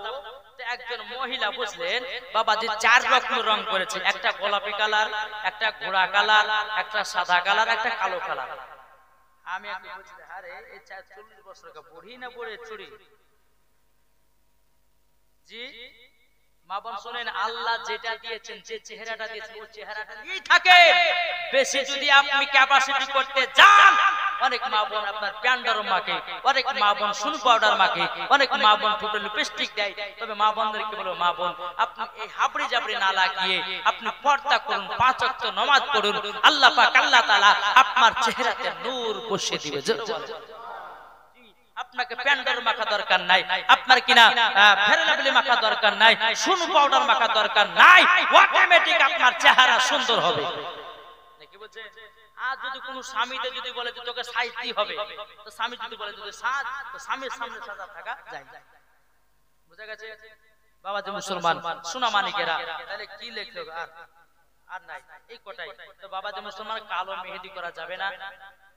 তো একজন মহিলা বুঝলেন বাবা যে 4 রকমের রং করেছে, একটা গোলাপি কালার, একটা ঘোড়া কালার, একটা সাদা কালার, একটা কালো কালার। আমি একটু বলছি আরে এই 40 বছরকা বুড়ি না বুড়ে চুড়ি? জি মা বোন শুনেন, আল্লাহ যেটা দিয়েছেন, যে চেহারাটা দিয়েছেন ওই চেহারাটা নিয়েই থাকে। বেশি যদি আপনি ক্যাপাসিটি করতে যান, অনেক মা বোন আপনার প্যান্ডার মাকে, অনেক মা বোন সুন পাউডার মাকে, অনেক মা বোন ঠোঁটে লিপস্টিক দেয়। তবে মা বোনদেরকে বলবো, মা বোন আপনি এই হাবড়ি জাবড়ি না লাগিয়ে আপনি পর্দা করুন, 5 ওয়াক্ত নামাজ পড়ুন, আল্লাহ পাক আল্লাহ তাআলা আপনার চেহারাতে নূর বসিয়ে দিবে। আপনাকে প্যান্ডার মাখা দরকার নাই, আপনার কিনা ফেরালাবলি মাখা দরকার নাই, সুন পাউডার মাখা দরকার নাই, অটোমেটিক আপনার চেহারা সুন্দর হবে। কি বলছে? আর যদি কোনো স্বামীতে যদি বলে যে তোকে সাজতেই হবে, তো স্বামী যদি বলে যদি সাজ, তো স্বামীর সামনে সাজা থাকা যায়। বুঝা গেছে বাবা যে মুসলমান সোনা মানিকেরা, তাহলে কি লিখলো আর নাই এই কোটাই। তো বাবা যে মুসলমান কালো মেহেদি করা যাবে না।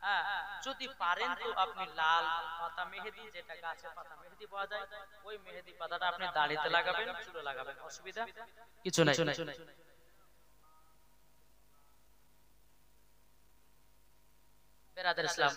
হ্যাঁ, যদি পারেন তো আপনি লাল পাতা মেহেদি, যেটা গাছে পাতা মেহেদি পাওয়া যায়, ওই মেহেদি পাতাটা আপনি দাড়িতে লাগাবেন, চুলে লাগাবেন, অসুবিধা কিছু নাই। বেরাদের ইসলাম